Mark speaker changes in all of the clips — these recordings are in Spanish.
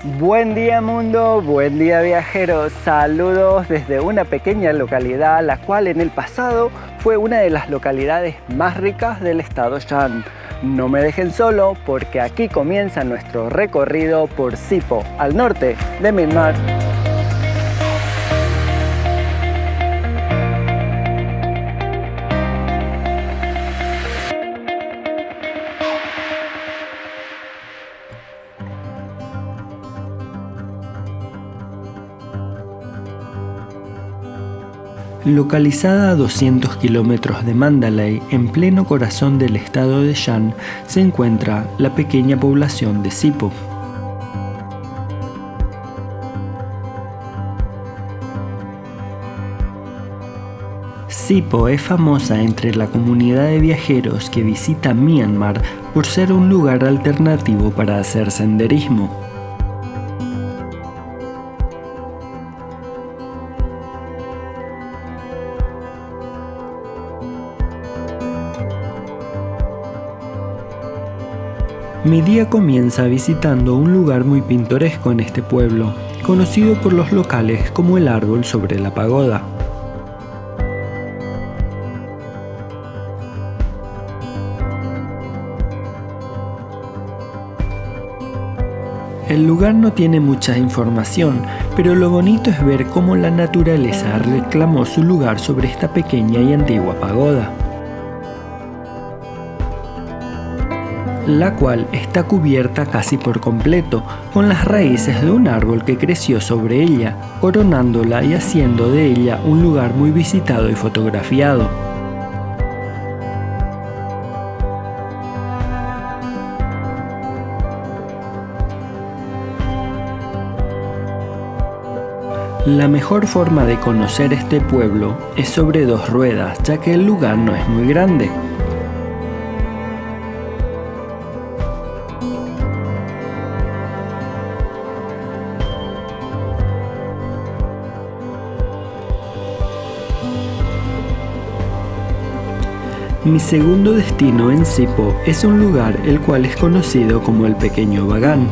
Speaker 1: Buen día mundo, buen día viajeros, saludos desde una pequeña localidad la cual en el pasado fue una de las localidades más ricas del estado Shan. No me dejen solo porque aquí comienza nuestro recorrido por Sipo, al norte de Myanmar. Localizada a 200 kilómetros de Mandalay, en pleno corazón del estado de Shan, se encuentra la pequeña población de Sipo. Sipo es famosa entre la comunidad de viajeros que visita Myanmar por ser un lugar alternativo para hacer senderismo. Mi día comienza visitando un lugar muy pintoresco en este pueblo, conocido por los locales como el árbol sobre la pagoda. El lugar no tiene mucha información, pero lo bonito es ver cómo la naturaleza reclamó su lugar sobre esta pequeña y antigua pagoda, la cual está cubierta casi por completo con las raíces de un árbol que creció sobre ella, coronándola y haciendo de ella un lugar muy visitado y fotografiado. La mejor forma de conocer este pueblo es sobre dos ruedas, ya que el lugar no es muy grande. Mi segundo destino en Sipo es un lugar el cual es conocido como el Pequeño Bagan.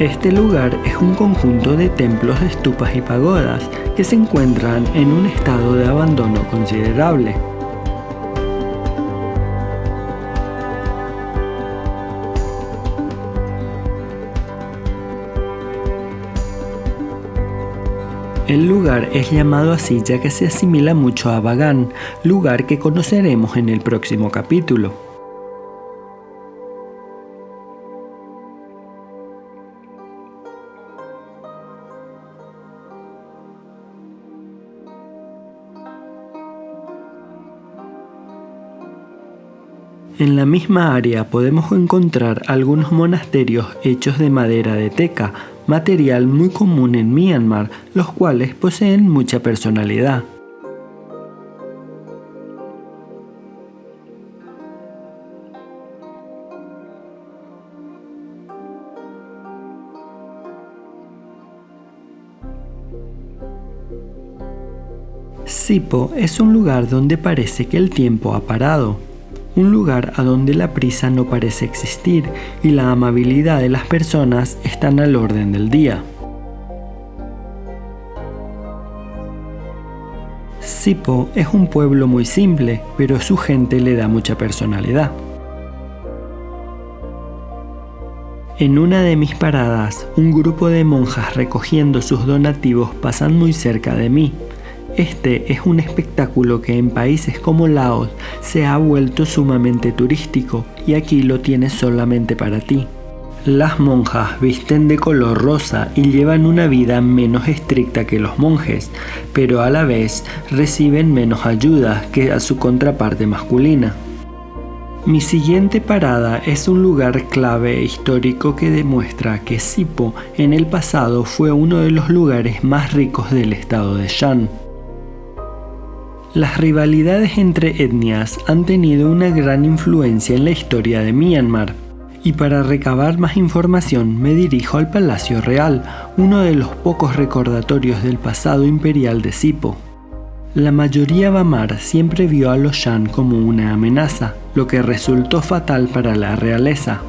Speaker 1: Este lugar es un conjunto de templos, estupas y pagodas que se encuentran en un estado de abandono considerable. El lugar es llamado así ya que se asimila mucho a Bagan, lugar que conoceremos en el próximo capítulo. En la misma área podemos encontrar algunos monasterios hechos de madera de teca, material muy común en Myanmar, los cuales poseen mucha personalidad. Sipo es un lugar donde parece que el tiempo ha parado. Un lugar a donde la prisa no parece existir y la amabilidad de las personas están al orden del día. Sipo es un pueblo muy simple, pero su gente le da mucha personalidad. En una de mis paradas, un grupo de monjas recogiendo sus donativos pasan muy cerca de mí. Este es un espectáculo que en países como Laos se ha vuelto sumamente turístico y aquí lo tienes solamente para ti. Las monjas visten de color rosa y llevan una vida menos estricta que los monjes, pero a la vez reciben menos ayuda que a su contraparte masculina. Mi siguiente parada es un lugar clave e histórico que demuestra que Sipo en el pasado fue uno de los lugares más ricos del estado de Shan. Las rivalidades entre etnias han tenido una gran influencia en la historia de Myanmar, y para recabar más información me dirijo al Palacio Real, uno de los pocos recordatorios del pasado imperial de Sipo. La mayoría Bamar siempre vio a los Shan como una amenaza, lo que resultó fatal para la realeza.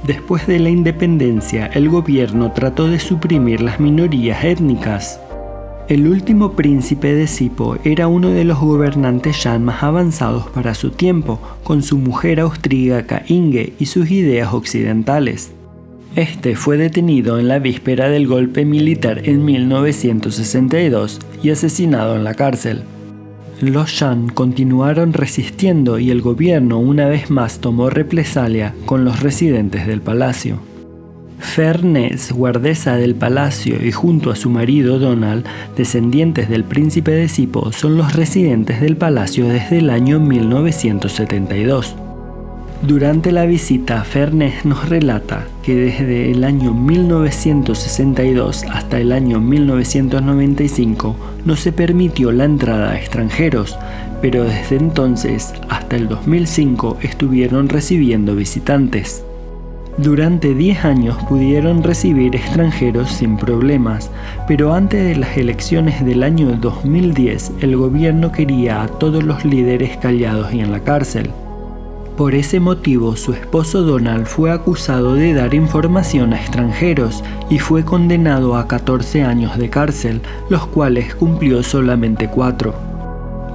Speaker 1: Después de la independencia, el gobierno trató de suprimir las minorías étnicas. El último príncipe de Sipo era uno de los gobernantes Shan más avanzados para su tiempo, con su mujer austríaca Inge y sus ideas occidentales. Este fue detenido en la víspera del golpe militar en 1962 y asesinado en la cárcel. Los Shan continuaron resistiendo y el gobierno una vez más tomó represalia con los residentes del palacio. Fernes, guardesa del palacio, y junto a su marido Donald, descendientes del príncipe de Sipo, son los residentes del palacio desde el año 1972. Durante la visita, Fernes nos relata que desde el año 1962 hasta el año 1995 no se permitió la entrada a extranjeros, pero desde entonces hasta el 2005 estuvieron recibiendo visitantes. Durante 10 años pudieron recibir extranjeros sin problemas, pero antes de las elecciones del año 2010 el gobierno quería a todos los líderes callados y en la cárcel. Por ese motivo, su esposo Donald fue acusado de dar información a extranjeros y fue condenado a 14 años de cárcel, los cuales cumplió solamente 4.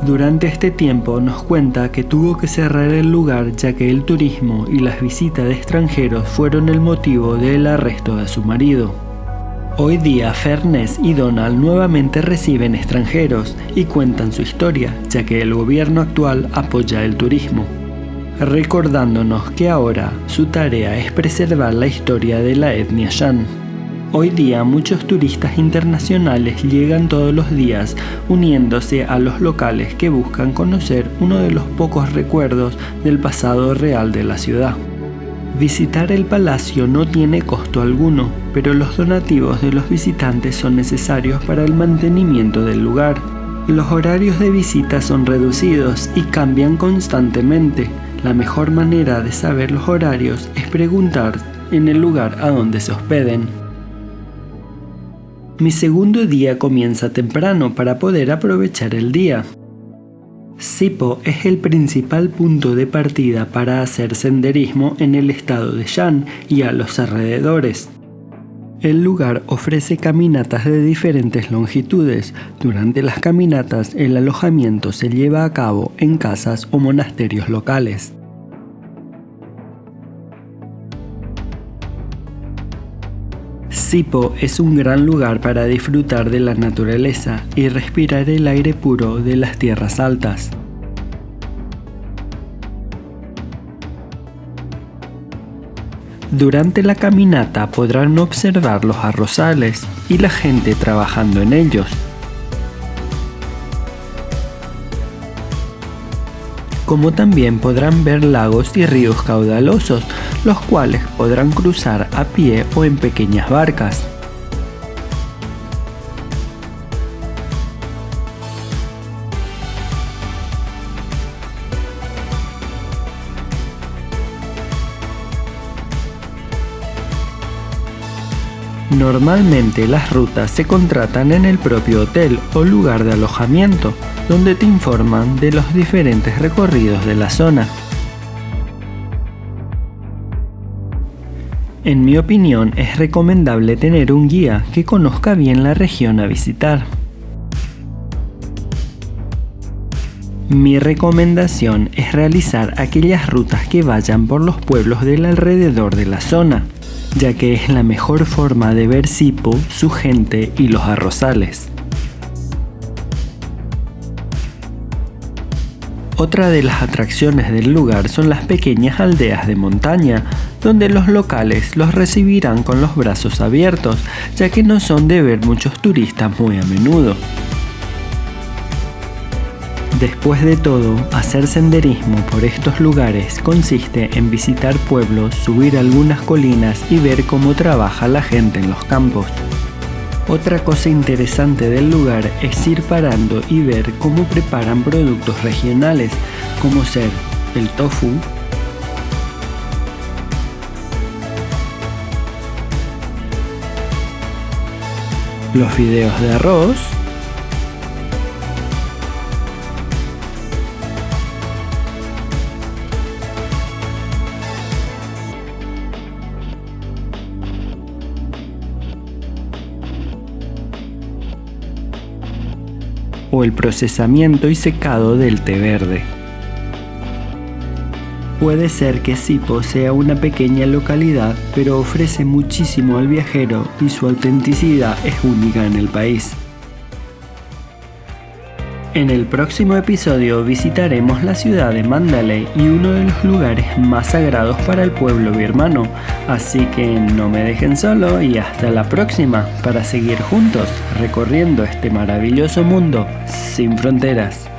Speaker 1: Durante este tiempo nos cuenta que tuvo que cerrar el lugar ya que el turismo y las visitas de extranjeros fueron el motivo del arresto de su marido. Hoy día Fernes y Donald nuevamente reciben extranjeros y cuentan su historia, ya que el gobierno actual apoya el turismo, recordándonos que ahora su tarea es preservar la historia de la etnia Shan. Hoy día muchos turistas internacionales llegan todos los días uniéndose a los locales que buscan conocer uno de los pocos recuerdos del pasado real de la ciudad. Visitar el palacio no tiene costo alguno, pero los donativos de los visitantes son necesarios para el mantenimiento del lugar. Los horarios de visita son reducidos y cambian constantemente. La mejor manera de saber los horarios es preguntar en el lugar a donde se hospeden. Mi segundo día comienza temprano para poder aprovechar el día. Sipo es el principal punto de partida para hacer senderismo en el estado de Shan y a los alrededores. El lugar ofrece caminatas de diferentes longitudes. Durante las caminatas, el alojamiento se lleva a cabo en casas o monasterios locales. Sipo es un gran lugar para disfrutar de la naturaleza y respirar el aire puro de las tierras altas. Durante la caminata podrán observar los arrozales y la gente trabajando en ellos. Como también podrán ver lagos y ríos caudalosos, los cuales podrán cruzar a pie o en pequeñas barcas. Normalmente las rutas se contratan en el propio hotel o lugar de alojamiento, donde te informan de los diferentes recorridos de la zona. En mi opinión, es recomendable tener un guía que conozca bien la región a visitar. Mi recomendación es realizar aquellas rutas que vayan por los pueblos del alrededor de la zona, ya que es la mejor forma de ver Sipo, su gente y los arrozales. Otra de las atracciones del lugar son las pequeñas aldeas de montaña, donde los locales los recibirán con los brazos abiertos, ya que no son de ver muchos turistas muy a menudo. Después de todo, hacer senderismo por estos lugares consiste en visitar pueblos, subir algunas colinas y ver cómo trabaja la gente en los campos. Otra cosa interesante del lugar es ir parando y ver cómo preparan productos regionales, como ser el tofu, los fideos de arroz o el procesamiento y secado del té verde. Puede ser que Sipo sea una pequeña localidad, pero ofrece muchísimo al viajero y su autenticidad es única en el país. En el próximo episodio visitaremos la ciudad de Mandalay y uno de los lugares más sagrados para el pueblo birmano, así que no me dejen solo y hasta la próxima para seguir juntos recorriendo este maravilloso mundo sin fronteras.